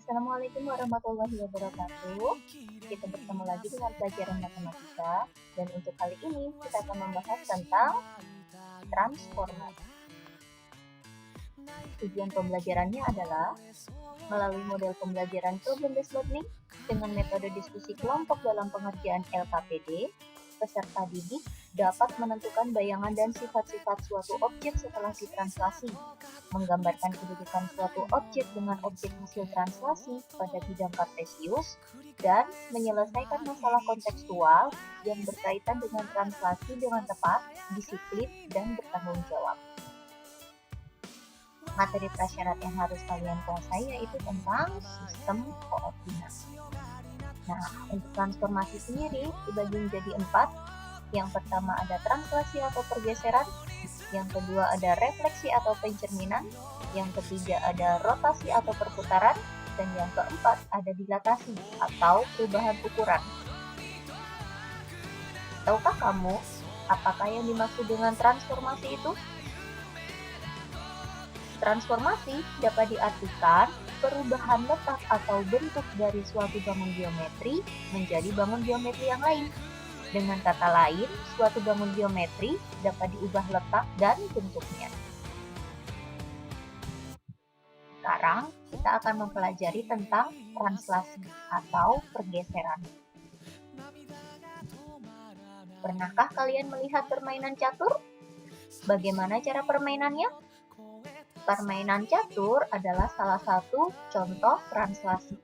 Assalamualaikum warahmatullahi wabarakatuh. Kita bertemu lagi dengan pelajaran matematika, dan untuk kali ini kita akan membahas tentang transformasi. Tujuan pembelajarannya adalah melalui model pembelajaran problem-based learning dengan metode diskusi kelompok dalam pengerjaan LKPD, peserta didik dapat menentukan bayangan dan sifat-sifat suatu objek setelah ditranslasi, menggambarkan kedudukan suatu objek dengan objek hasil translasi pada bidang kartesius, dan menyelesaikan masalah kontekstual yang berkaitan dengan translasi dengan tepat, disiplin, dan bertanggung jawab. Materi prasyarat yang harus kalian kuasai yaitu tentang sistem koordinat. Nah, untuk transformasi sendiri dibagi menjadi 4. Yang pertama ada translasi atau pergeseran, yang kedua ada refleksi atau pencerminan, yang ketiga ada rotasi atau perputaran, dan yang keempat ada dilatasi atau perubahan ukuran. Tahukah kamu apakah yang dimaksud dengan transformasi itu? Transformasi dapat diartikan perubahan letak atau bentuk dari suatu bangun geometri menjadi bangun geometri yang lain. Dengan kata lain, suatu bangun geometri dapat diubah letak dan bentuknya. Sekarang kita akan mempelajari tentang translasi atau pergeseran. Pernahkah kalian melihat permainan catur? Bagaimana cara permainannya? Permainan catur adalah salah satu contoh translasi.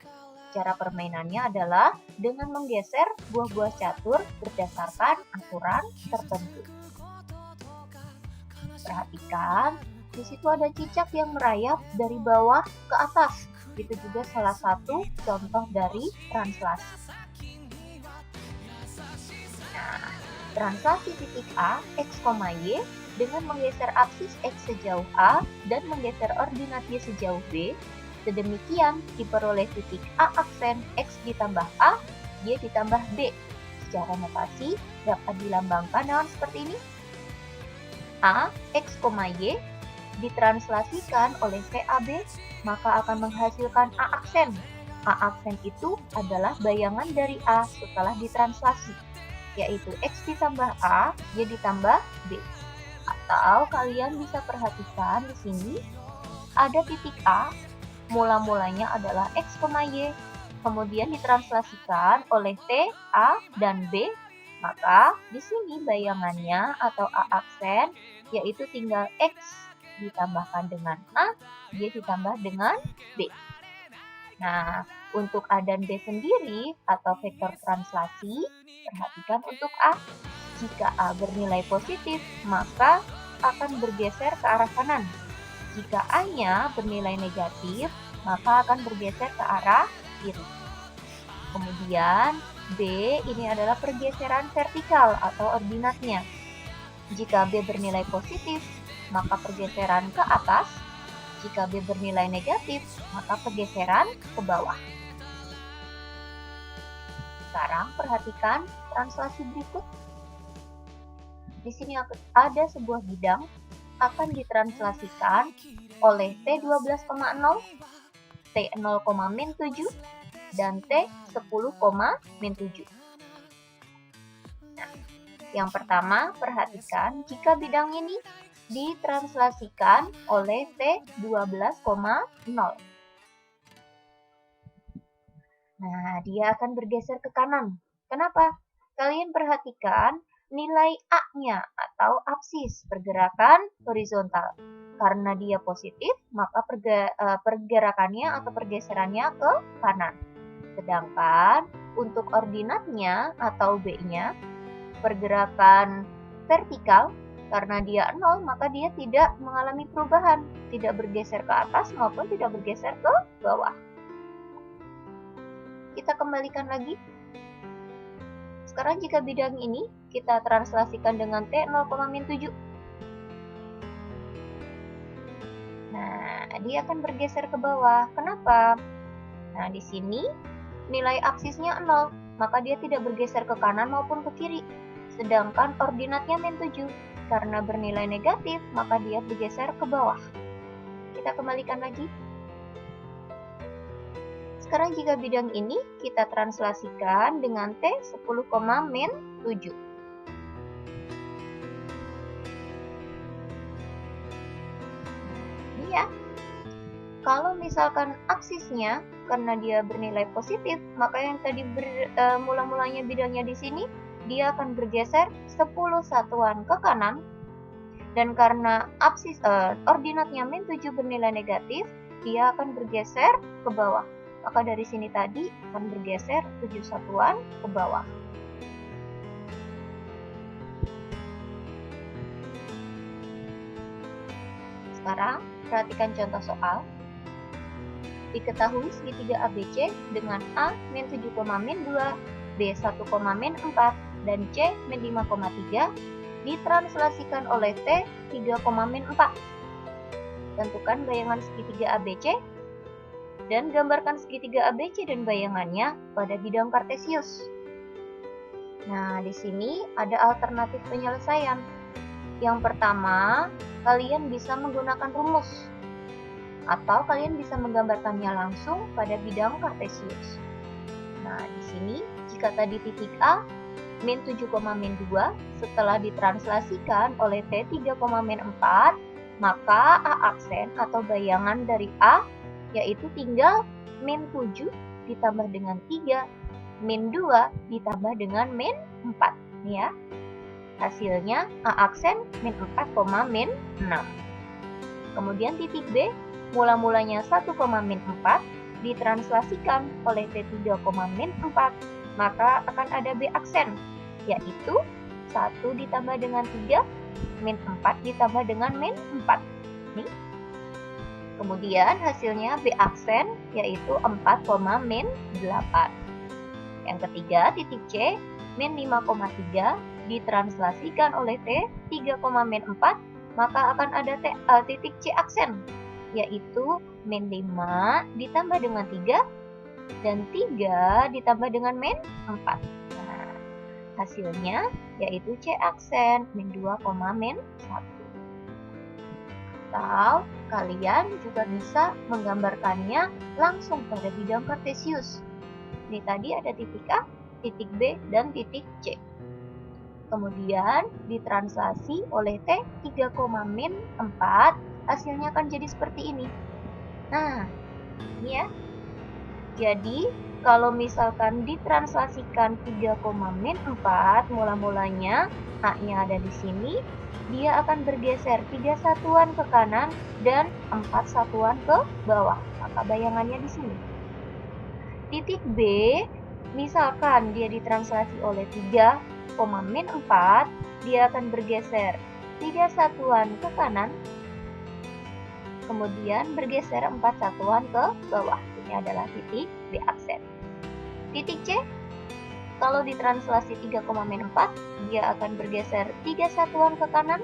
Cara permainannya adalah dengan menggeser buah-buah catur berdasarkan aturan tertentu. Perhatikan, di situ ada cicak yang merayap dari bawah ke atas. Itu juga salah satu contoh dari translasi. Nah, translasi titik A, X, Y dengan menggeser aksis X sejauh A dan menggeser ordinat Y sejauh B. Sedemikian diperoleh titik A aksen X ditambah A, Y ditambah B. Secara notasi dapat dilambangkan dengan seperti ini. A, X, Y ditranslasikan oleh VAB, maka akan menghasilkan A aksen. A aksen itu adalah bayangan dari A setelah ditranslasi, yaitu X ditambah A, Y ditambah B. Atau kalian bisa perhatikan di sini ada titik A, mula-mulanya adalah X, Y, kemudian ditranslasikan oleh T, A, dan B, maka di sini bayangannya atau A aksen yaitu tinggal X ditambahkan dengan A, Y ditambah dengan B. Nah, untuk A dan B sendiri atau vektor translasi, perhatikan untuk A. Jika A bernilai positif, maka akan bergeser ke arah kanan. Jika A-nya bernilai negatif, maka akan bergeser ke arah kiri. Kemudian B ini adalah pergeseran vertikal atau ordinatnya. Jika B bernilai positif, maka pergeseran ke atas. Jika B bernilai negatif, maka pergeseran ke bawah. Sekarang perhatikan translasi berikut. Di sini ada sebuah bidang akan ditranslasikan oleh T12,0, T0,-7, dan T10,-7. Nah, yang pertama, perhatikan jika bidang ini ditranslasikan oleh T12,0. Nah, dia akan bergeser ke kanan. Kenapa? Kalian perhatikan nilai A-nya atau apsis pergerakan horizontal. Karena dia positif, maka pergerakannya atau pergeserannya ke kanan. Sedangkan untuk ordinatnya atau B-nya, pergerakan vertikal, karena dia 0, maka dia tidak mengalami perubahan, tidak bergeser ke atas maupun tidak bergeser ke bawah. Kita kembalikan lagi. Sekarang jika bidang ini kita translasikan dengan T0,-7. Nah, dia akan bergeser ke bawah. Kenapa? Nah, di sini nilai aksisnya 0, maka dia tidak bergeser ke kanan maupun ke kiri. Sedangkan ordinatnya -7, karena bernilai negatif, maka dia bergeser ke bawah. Kita kembalikan lagi. sekarang jika bidang ini kita translasikan dengan T 10,-7. Ini ya. Kalau misalkan aksisnya karena dia bernilai positif, maka yang tadi mula-mulanya bidangnya di sini dia akan bergeser 10 satuan ke kanan, dan karena aksis ordinatnya -7 bernilai negatif, dia akan bergeser ke bawah. Maka dari sini tadi akan bergeser 7 satuan ke bawah. Sekarang perhatikan contoh soal. Diketahui segitiga ABC dengan A -7,-2, B 1,-4, dan C -5,3 ditranslasikan oleh T 3,-4. Tentukan bayangan segitiga ABC dan gambarkan segitiga ABC dan bayangannya pada bidang kartesius. Nah, di sini ada alternatif penyelesaian. Yang pertama, kalian bisa menggunakan rumus, atau kalian bisa menggambarkannya langsung pada bidang kartesius. Nah, di sini jika tadi titik A -7,-2 setelah ditranslasikan oleh T 3,-4, maka A aksen atau bayangan dari A yaitu tinggal -7 ditambah dengan 3, -2 ditambah dengan -4. Nih ya. Hasilnya A aksen -4,-6. Kemudian titik B mula-mulanya 1,-4 ditranslasikan oleh T 3,-4, maka akan ada B aksen, yaitu 1 ditambah dengan 3, -4 ditambah dengan -4. Nih. Kemudian hasilnya B aksen, yaitu 4,-8. Yang ketiga, titik C, -5,3 ditranslasikan oleh T 3,-4, maka akan ada titik C aksen, yaitu -5 ditambah dengan 3 dan 3 ditambah dengan -4. Nah, hasilnya yaitu C aksen -2,-1. Atau kalian juga bisa menggambarkannya langsung pada bidang kartesius. Ini tadi ada titik A, titik B, dan titik C. Kemudian ditranslasi oleh T 3,-4, hasilnya akan jadi seperti ini. Nah, ini ya. Jadi, kalau misalkan ditranslasikan 3,-4 mula-mulanya, A-nya ada di sini, dia akan bergeser 3 satuan ke kanan dan 4 satuan ke bawah. Maka bayangannya di sini. Titik B, misalkan dia ditranslasi oleh 3,-4, dia akan bergeser 3 satuan ke kanan, kemudian bergeser 4 satuan ke bawah. Ini adalah titik B aksen. Titik C, kalau ditranslasi 3,-4, dia akan bergeser 3 satuan ke kanan,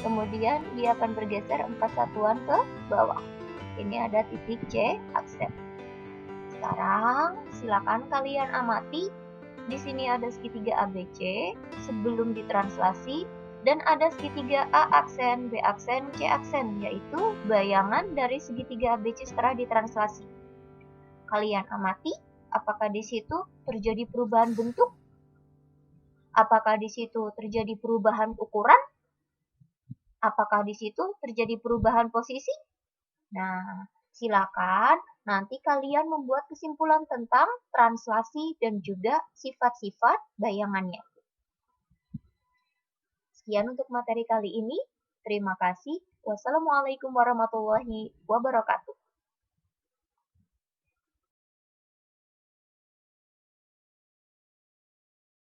kemudian dia akan bergeser 4 satuan ke bawah. Ini ada titik C aksen. Sekarang silakan kalian amati. Di sini ada segitiga ABC sebelum ditranslasi, dan ada segitiga A aksen, B aksen, C aksen, yaitu bayangan dari segitiga ABC setelah ditranslasi. Kalian amati, apakah di situ terjadi perubahan bentuk? Apakah di situ terjadi perubahan ukuran? Apakah di situ terjadi perubahan posisi? Nah, silakan nanti kalian membuat kesimpulan tentang translasi dan juga sifat-sifat bayangannya. Sekian untuk materi kali ini. Terima kasih. Wassalamualaikum warahmatullahi wabarakatuh.